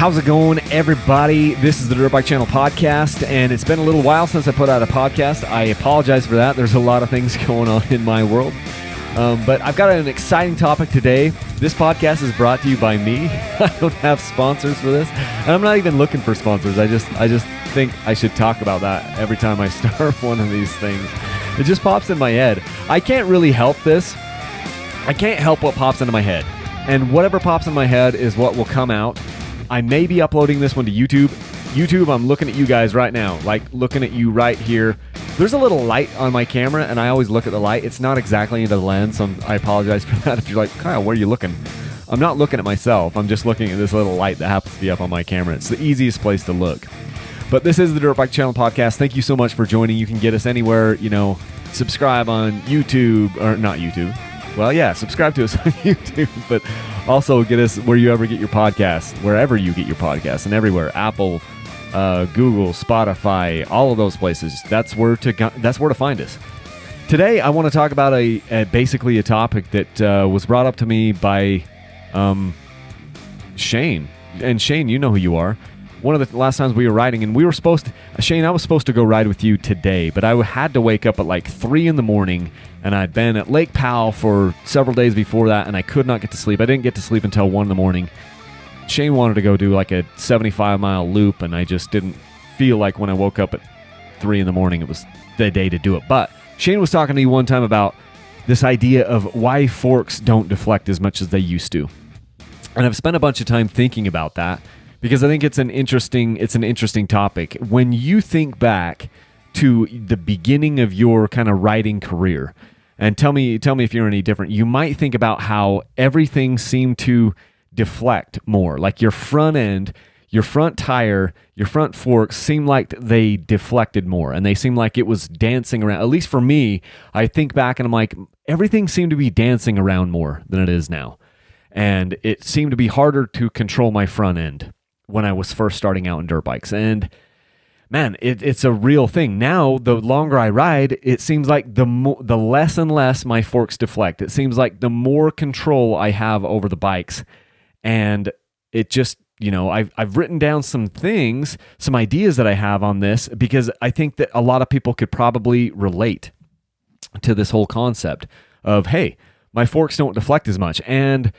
How's it going, everybody? This is the Dirt Bike Channel podcast, and it's been a little while since I put out a podcast. I apologize for that. There's a lot of things going on in my world. But I've got an exciting topic today. This podcast is brought to you by me. I don't have sponsors for this, and I'm not even looking for sponsors. I just think I should talk about that every time I start one of these things. It just pops in my head. I can't really help this. I can't help what pops into my head. And whatever pops in my head is what will come out. I may be uploading this one to YouTube. YouTube, I'm looking at you guys right now, like looking at you right here. There's a little light on my camera, and I always look at the light. It's not exactly into the lens, so I apologize for that. If you're like, Kyle, where are you looking? I'm not looking at myself. I'm just looking at this little light that happens to be up on my camera. It's the easiest place to look. But this is the Dirt Bike Channel podcast. Thank you so much for joining. You can get us anywhere, subscribe on YouTube, or not YouTube. Well, yeah, subscribe to us on YouTube, but also get us where you ever get your podcasts, wherever you get your podcasts, and everywhere. Apple, Google, Spotify, all of those places. That's where to find us. Today, I want to talk about basically a topic that was brought up to me by Shane. And Shane, you know who you are. One of the last times we were riding, and Shane, I was supposed to go ride with you today, but I had to wake up at like 3 in the morning, and I'd been at Lake Powell for several days before that, and I could not get to sleep. I didn't get to sleep until 1 in the morning. Shane wanted to go do like a 75-mile loop, and I just didn't feel like when I woke up at 3 in the morning it was the day to do it. But Shane was talking to me one time about this idea of why forks don't deflect as much as they used to. And I've spent a bunch of time thinking about that, because I think it's an interesting topic. When you think back to the beginning of your kind of riding career, and tell me if you're any different, you might think about how everything seemed to deflect more. Like your front end, your front tire, your front forks seemed like they deflected more, and they seemed like it was dancing around. At least for me, I think back and I'm like, everything seemed to be dancing around more than it is now. And it seemed to be harder to control my front end when I was first starting out in dirt bikes. And man, it's a real thing. Now, the longer I ride, it seems like the less and less my forks deflect. It seems like the more control I have over the bikes. And it just, I've written down some things, some ideas that I have on this, because I think that a lot of people could probably relate to this whole concept of, hey, my forks don't deflect as much. And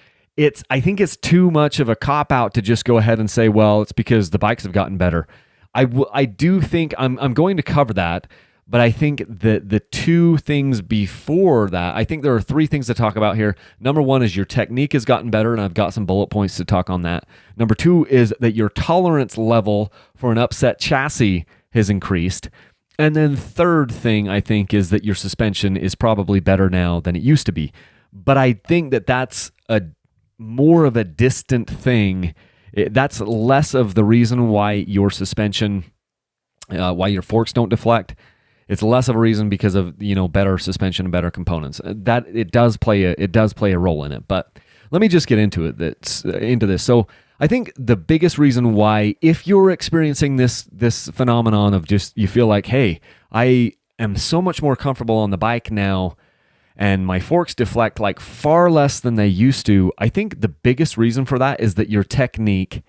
I think it's too much of a cop-out to just go ahead and say, well, it's because the bikes have gotten better. I do think I'm going to cover that, but I think the two things before that, I think there are 3 things to talk about here. Number 1 is your technique has gotten better, and I've got some bullet points to talk on that. Number 2 is that your tolerance level for an upset chassis has increased. And then third thing, I think, is that your suspension is probably better now than it used to be. But I think that that's more of a distant thing. That's less of the reason why your suspension, why your forks don't deflect. It's less of a reason because of better suspension and better components. That it does play a role in it. But let me just get into this. So I think the biggest reason why, if you're experiencing this phenomenon of just you feel like, hey, I am so much more comfortable on the bike now, and my forks deflect like far less than they used to, I think the biggest reason for that is that your technique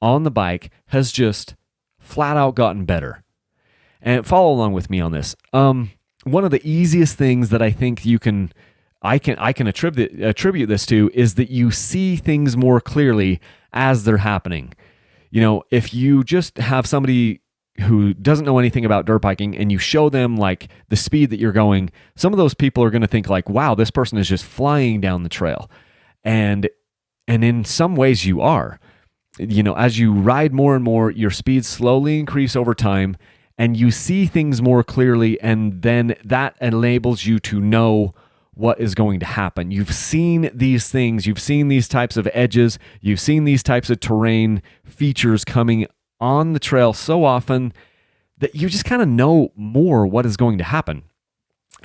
on the bike has just flat out gotten better. And follow along with me on this. One of the easiest things that I think I can attribute this to is that you see things more clearly as they're happening. If you just have somebody who doesn't know anything about dirt biking and you show them like the speed that you're going, some of those people are going to think like, wow, this person is just flying down the trail. And in some ways you are. As you ride more and more, your speeds slowly increase over time, and you see things more clearly, and then that enables you to know what is going to happen. You've seen these things, you've seen these types of edges, you've seen these types of terrain features coming on the trail so often that you just kind of know more what is going to happen.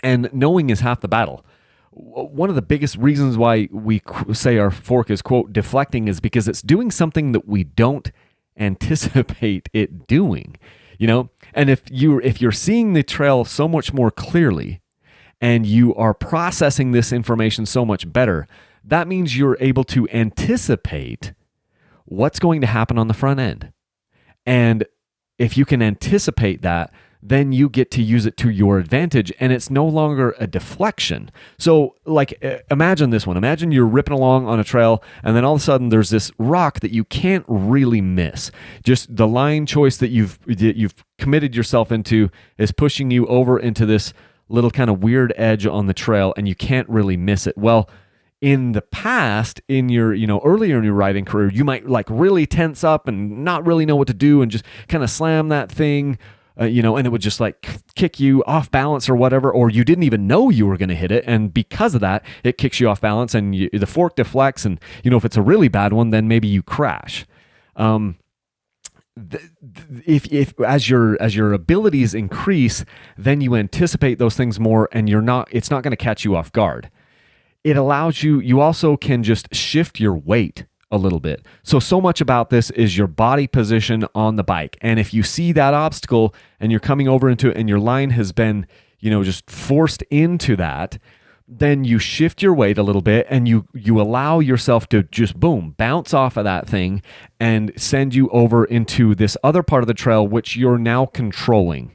And knowing is half the battle. One of the biggest reasons why we say our fork is, quote, deflecting is because it's doing something that we don't anticipate it doing. And if you're seeing the trail so much more clearly, and you are processing this information so much better, that means you're able to anticipate what's going to happen on the front end. And if you can anticipate that, then you get to use it to your advantage, and it's no longer a deflection. So like, imagine this one. Imagine you're ripping along on a trail, and then all of a sudden there's this rock that you can't really miss. Just the line choice that you've committed yourself into is pushing you over into this little kind of weird edge on the trail, and you can't really miss it. Well, in the past, in your, earlier in your riding career, you might like really tense up and not really know what to do and just kind of slam that thing, and it would just like kick you off balance or whatever, or you didn't even know you were going to hit it. And because of that, it kicks you off balance and the fork deflects. And, if it's a really bad one, then maybe you crash. If as your abilities increase, then you anticipate those things more, and it's not going to catch you off guard. It allows you also can just shift your weight a little bit. So much about this is your body position on the bike. And if you see that obstacle and you're coming over into it and your line has been, just forced into that, then you shift your weight a little bit and you allow yourself to just bounce off of that thing and send you over into this other part of the trail, which you're now controlling.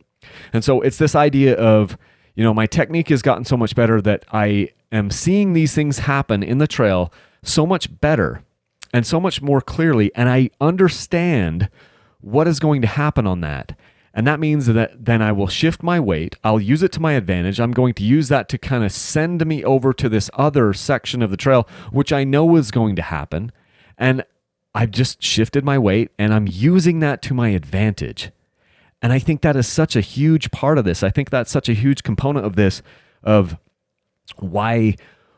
And so it's this idea of, my technique has gotten so much better that I am seeing these things happen in the trail so much better and so much more clearly, and I understand what is going to happen on that. And that means that then I will shift my weight. I'll use it to my advantage. I'm going to use that to kind of send me over to this other section of the trail, which I know is going to happen. And I've just shifted my weight, and I'm using that to my advantage. And I think that is such a huge part of this. I think that's such a huge component of this, of why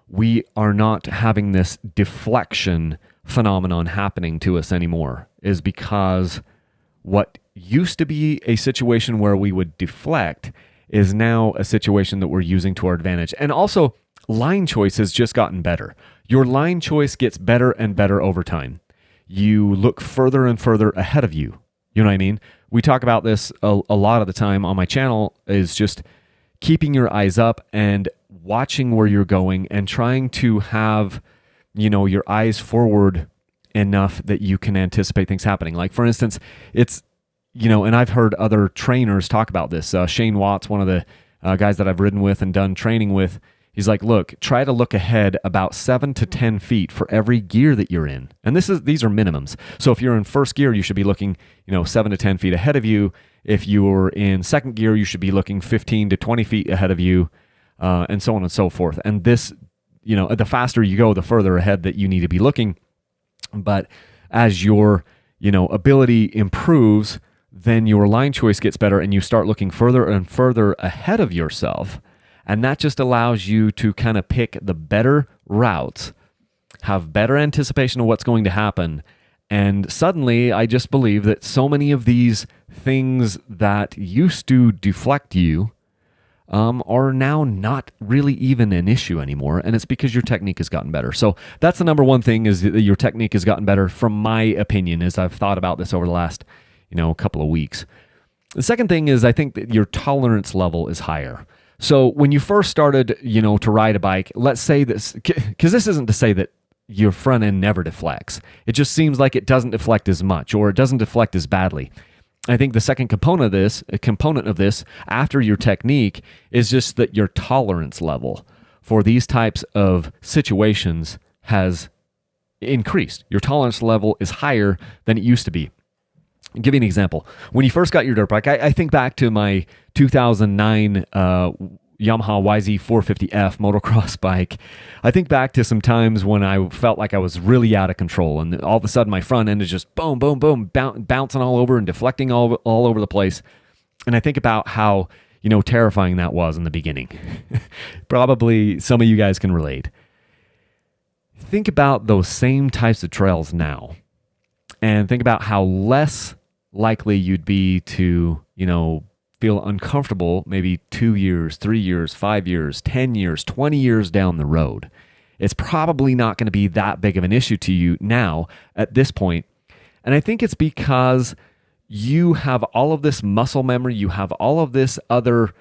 we are not having this deflection phenomenon happening to us anymore, is because what used to be a situation where we would deflect is now a situation that we're using to our advantage. And also, line choice has just gotten better. Your line choice gets better and better over time. You look further and further ahead of you. You know what I mean? We talk about this a lot of the time on my channel, is just keeping your eyes up and watching where you're going and trying to have, your eyes forward enough that you can anticipate things happening. Like, for instance, it's, and I've heard other trainers talk about this. Shane Watts, one of the guys that I've ridden with and done training with, he's like, look, try to look ahead about 7 to 10 feet for every gear that you're in. And these are minimums. So if you're in first gear, you should be looking, 7 to 10 feet ahead of you. If you're in second gear, you should be looking 15 to 20 feet ahead of you, and so on and so forth. And this, the faster you go, the further ahead that you need to be looking. But as your, ability improves, then your line choice gets better and you start looking further and further ahead of yourself. And that just allows you to kind of pick the better routes, have better anticipation of what's going to happen. And suddenly, I just believe that so many of these things that used to deflect you are now not really even an issue anymore. And it's because your technique has gotten better. So that's the number one thing, is that your technique has gotten better, from my opinion, as I've thought about this over the last, couple of weeks. The second thing is, I think that your tolerance level is higher. So when you first started, to ride a bike, let's say this, because this isn't to say that your front end never deflects. It just seems like it doesn't deflect as much, or it doesn't deflect as badly. I think the second component of this, after your technique, is just that your tolerance level for these types of situations has increased. Your tolerance level is higher than it used to be. I'll give you an example. When you first got your dirt bike, I think back to my 2009 Yamaha YZ450F motocross bike. I think back to some times when I felt like I was really out of control, and all of a sudden my front end is just boom, boom, boom, bouncing all over and deflecting all over the place. And I think about how, terrifying that was in the beginning. Probably some of you guys can relate. Think about those same types of trails now, and think about how less likely you'd be to, feel uncomfortable maybe 2 years, 3 years, 5 years, 10 years, 20 years down the road. It's probably not going to be that big of an issue to you now at this point. And I think it's because you have all of this muscle memory, you have all of this other,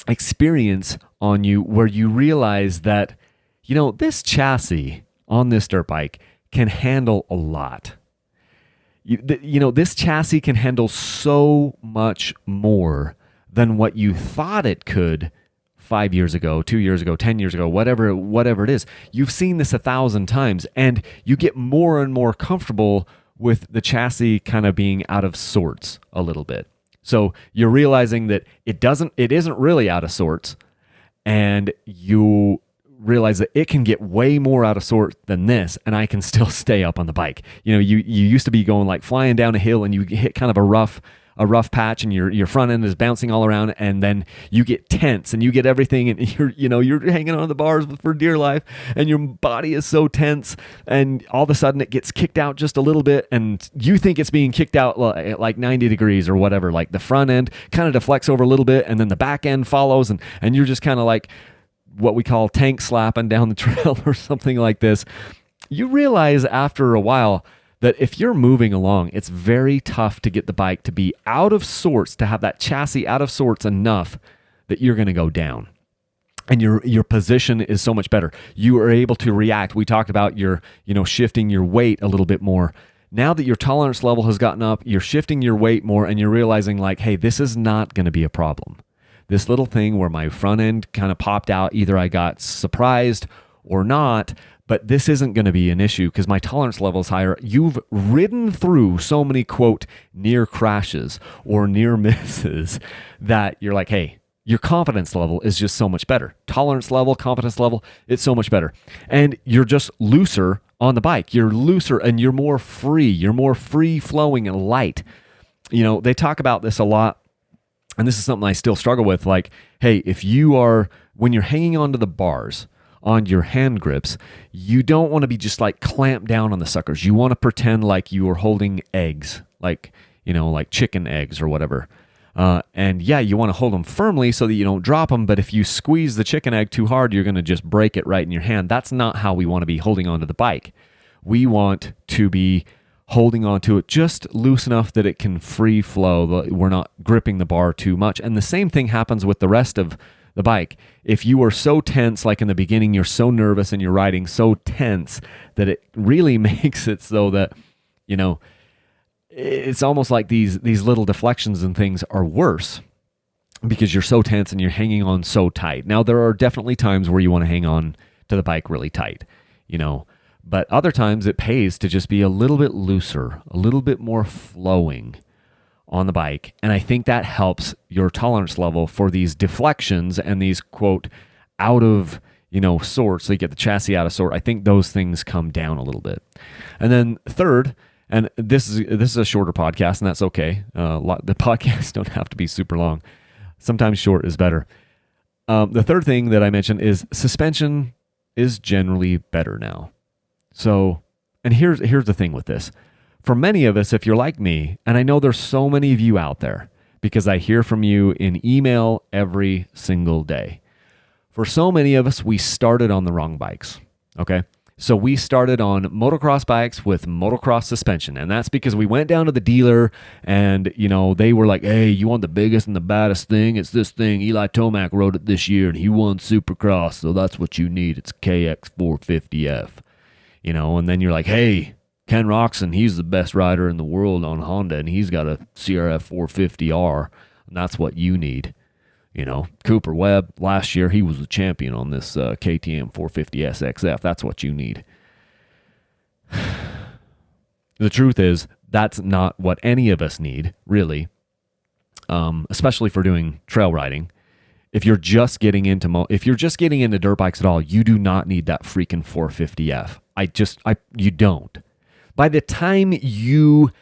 experience on you, where you realize that, this chassis on this dirt bike can handle a lot. This chassis can handle so much more than what you thought it could 5 years ago, 2 years ago, 10 years ago, whatever it is. You've seen this 1,000 times, and you get more and more comfortable with the chassis kind of being out of sorts a little bit. So you're realizing that it isn't really out of sorts, and you realize that it can get way more out of sorts than this, and I can still stay up on the bike. You used to be going like flying down a hill, and you hit kind of a rough patch, and your front end is bouncing all around, and then you get tense and you get everything, and you're hanging on the bars for dear life, and your body is so tense, and all of a sudden it gets kicked out just a little bit, and you think it's being kicked out like 90 degrees or whatever. Like the front end kind of deflects over a little bit, and then the back end follows, and you're just kind of like what we call tank slapping down the trail or something like this. You realize after a while that if you're moving along, it's very tough to get the bike to be out of sorts, to have that chassis out of sorts enough that you're going to go down. And your position is so much better. You are able to react. We talked about your shifting your weight a little bit more. Now that your tolerance level has gotten up, you're shifting your weight more, and you're realizing like, hey, this is not going to be a problem. This little thing where my front end kind of popped out, either I got surprised or not, but this isn't going to be an issue because my tolerance level is higher. You've ridden through so many, quote, near crashes or near misses that you're like, hey, your confidence level is just so much better. Tolerance level, confidence level, it's so much better. And you're just looser on the bike. You're looser and you're more free. You're more free-flowing and light. They talk about this a lot. And this is something I still struggle with. Like, hey, when you're hanging onto the bars on your hand grips, you don't want to be just like clamped down on the suckers. You want to pretend like you are holding eggs, like chicken eggs or whatever. And yeah, you want to hold them firmly so that you don't drop them. But if you squeeze the chicken egg too hard, you're going to just break it right in your hand. That's not how we want to be holding onto the bike. We want to be holding onto it just loose enough that it can free flow. We're not gripping the bar too much. And the same thing happens with the rest of the bike. If you are so tense, like in the beginning, you're so nervous and you're riding so tense that it really makes it so that, it's almost like these little deflections and things are worse because you're so tense and you're hanging on so tight. Now, there are definitely times where you want to hang on to the bike really tight, but other times it pays to just be a little bit looser, a little bit more flowing on the bike. And I think that helps your tolerance level for these deflections and these, quote, out of, sorts, so you get the chassis out of sort. I think those things come down a little bit. And then third, and this is a shorter podcast, and that's okay. The podcasts don't have to be super long. Sometimes short is better. The third thing that I mentioned is suspension is generally better now. So, and here's the thing with this. For many of us, if you're like me, and I know there's so many of you out there because I hear from you in email every single day. For so many of us, we started on the wrong bikes, okay? So we started on motocross bikes with motocross suspension, and that's because we went down to the dealer and, they were like, hey, you want the biggest and the baddest thing? It's this thing. Eli Tomac rode it this year, and he won Supercross, so that's what you need. It's KX450F. And then you're like, hey, Ken Roxon, he's the best rider in the world on Honda, and he's got a CRF 450R, and that's what you need. Cooper Webb, last year, he was the champion on this KTM 450 SXF. That's what you need. The truth is, that's not what any of us need, really, especially for doing trail riding. If you're just getting into dirt bikes at all, you do not need that freaking 450F. You don't. By the time you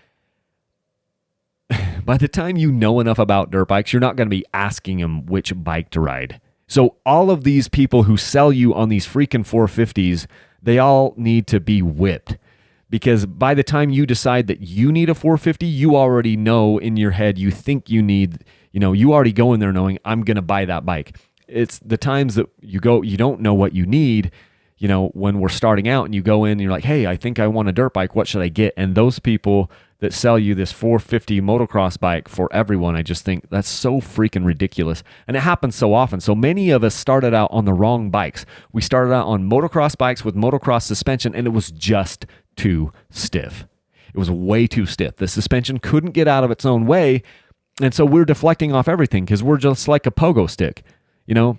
know enough about dirt bikes, you're not going to be asking them which bike to ride. So all of these people who sell you on these freaking 450s, they all need to be whipped. Because by the time you decide that you need a 450, you already know in your head, you think you need, you already go in there knowing I'm going to buy that bike. It's the times that you don't know what you need, when we're starting out and you go in and you're like, hey, I think I want a dirt bike. What should I get? And those people that sell you this 450 motocross bike for everyone, I just think that's so freaking ridiculous. And it happens so often. So many of us started out on the wrong bikes. We started out on motocross bikes with motocross suspension, and it was just too stiff. It was way too stiff. The suspension couldn't get out of its own way. And so we're deflecting off everything because we're just like a pogo stick. You know,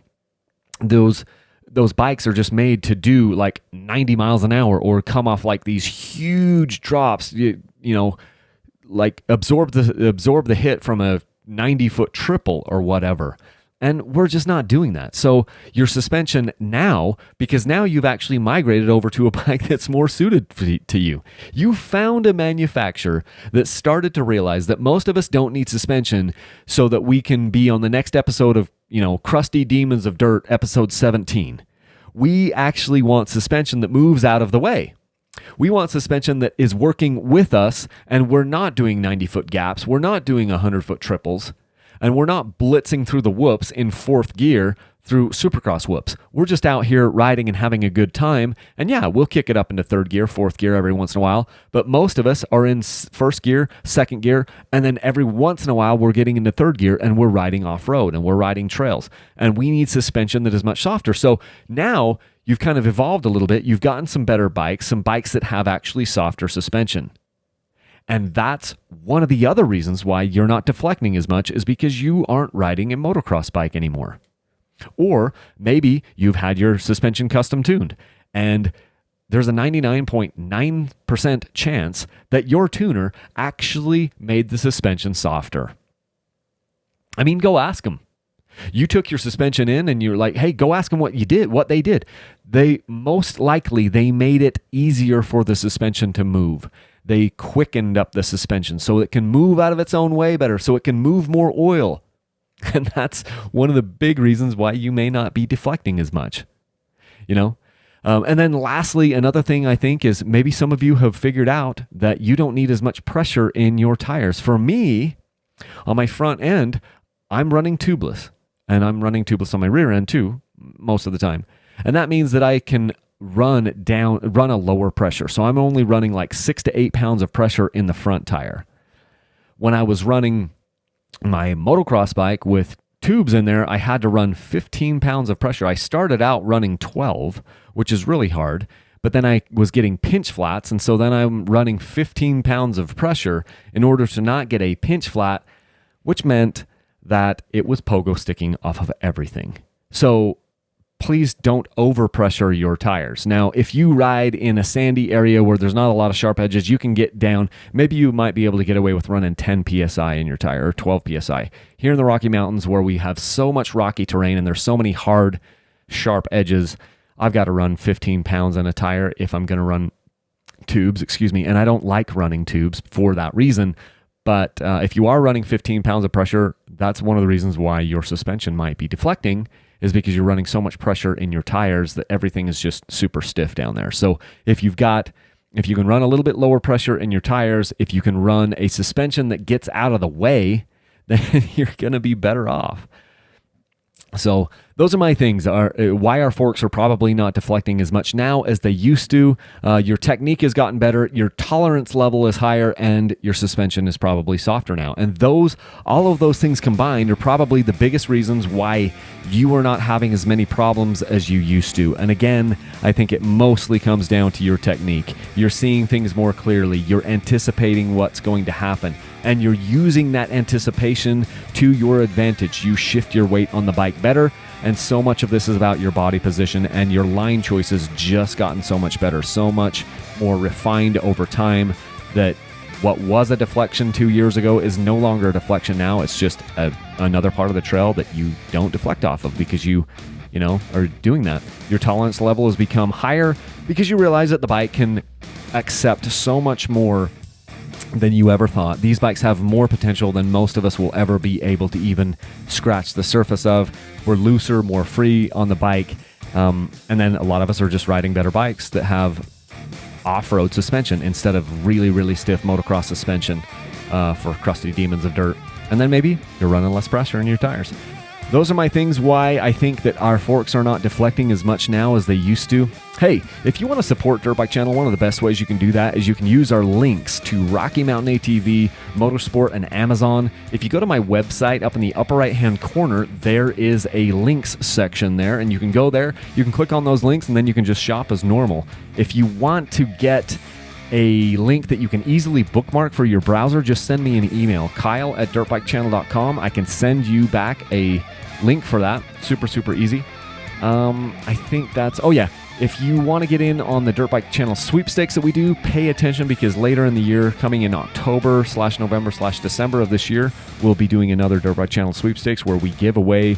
those bikes are just made to do like 90 miles an hour or come off like these huge drops, you know, like absorb the hit from a 90-foot triple or whatever. And we're just not doing that. So your suspension now, because now you've actually migrated over to a bike that's more suited to you. You found a manufacturer that started to realize that most of us don't need suspension so that we can be on the next episode of, you know, Crusty Demons of Dirt, episode 17. We actually want suspension that moves out of the way. We want suspension that is working with us, and we're not doing 90-foot gaps. We're not doing 100-foot triples. And we're not blitzing through the whoops in fourth gear through supercross whoops. We're just out here riding and having a good time. And yeah, we'll kick it up into third gear, fourth gear every once in a while. But most of us are in first gear, second gear, and then every once in a while we're getting into third gear and we're riding off-road and we're riding trails. And we need suspension that is much softer. So now you've kind of evolved a little bit. You've gotten some better bikes, some bikes that have actually softer suspension. And that's one of the other reasons why you're not deflecting as much, is because you aren't riding a motocross bike anymore. Or maybe you've had your suspension custom tuned, and there's a 99.9% chance that your tuner actually made the suspension softer. I mean, go ask them. You took your suspension in and you're like, hey, go ask them what they did. They most likely, they made it easier for the suspension to move. They quickened up the suspension so it can move out of its own way better, so it can move more oil. And that's one of the big reasons why you may not be deflecting as much, you know? And then lastly, another thing I think is maybe some of you have figured out that you don't need as much pressure in your tires. For me, on my front end, I'm running tubeless, and I'm running tubeless on my rear end too, most of the time. And that means that I can run a lower pressure. So I'm only running like 6 to 8 pounds of pressure in the front tire. When I was running my motocross bike with tubes in there, I had to run 15 pounds of pressure. I started out running 12, which is really hard, but then I was getting pinch flats, and so then I'm running 15 pounds of pressure in order to not get a pinch flat, which meant that it was pogo sticking off of everything. So please don't overpressure your tires. Now, if you ride in a sandy area where there's not a lot of sharp edges, you can get down. Maybe you might be able to get away with running 10 PSI in your tire or 12 PSI. Here in the Rocky Mountains, where we have so much rocky terrain and there's so many hard, sharp edges, I've got to run 15 pounds on a tire if I'm going to run tubes, and I don't like running tubes for that reason. But if you are running 15 pounds of pressure, that's one of the reasons why your suspension might be deflecting, is because you're running so much pressure in your tires that everything is just super stiff down there. So if you can run a little bit lower pressure in your tires, if you can run a suspension that gets out of the way, then you're going to be better off. So those are my things, why our forks are probably not deflecting as much now as they used to. Your technique has gotten better, your tolerance level is higher, and your suspension is probably softer now. And all of those things combined are probably the biggest reasons why you are not having as many problems as you used to. And again, I think it mostly comes down to your technique. You're seeing things more clearly, you're anticipating what's going to happen, and you're using that anticipation to your advantage. You shift your weight on the bike better, and so much of this is about your body position, and your line choices just gotten so much better, so much more refined over time, that what was a deflection 2 years ago is no longer a deflection now. It's just another part of the trail that you don't deflect off of because you are doing that. Your tolerance level has become higher because you realize that the bike can accept so much more than you ever thought. These bikes have more potential than most of us will ever be able to even scratch the surface of. We're looser, more free on the bike. And then a lot of us are just riding better bikes that have off-road suspension instead of really, really stiff motocross suspension for crusty demons of dirt. And then maybe you're running less pressure in your tires. Those are my things why I think that our forks are not deflecting as much now as they used to. Hey, if you want to support Dirt Bike Channel, one of the best ways you can do that is you can use our links to Rocky Mountain ATV, Motorsport, and Amazon. If you go to my website, up in the upper right-hand corner, there is a links section there, and you can go there, you can click on those links, and then you can just shop as normal. If you want to get a link that you can easily bookmark for your browser, just send me an email, kyle@dirtbikechannel.com. I can send you back a link for that. Super, super easy. I think that's... Oh, yeah. If you want to get in on the Dirt Bike Channel sweepstakes that we do, pay attention, because later in the year, coming in October/November/December of this year, we'll be doing another Dirt Bike Channel sweepstakes where we give away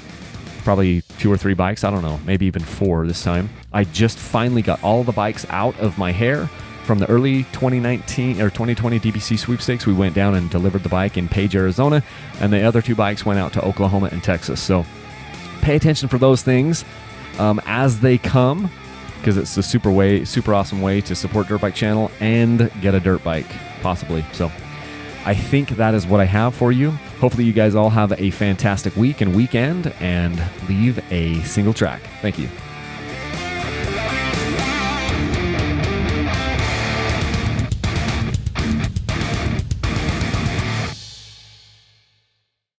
probably 2 or 3 bikes. I don't know, maybe even 4 this time. I just finally got all the bikes out of my hair from the early 2019 or 2020 DBC sweepstakes. We went down and delivered the bike in Page, Arizona, and the other 2 bikes went out to Oklahoma and Texas. So pay attention for those things as they come, because it's a super awesome way to support Dirt Bike Channel and get a dirt bike, possibly. So I think that is what I have for you. Hopefully you guys all have a fantastic week and weekend, and leave a single track. Thank you.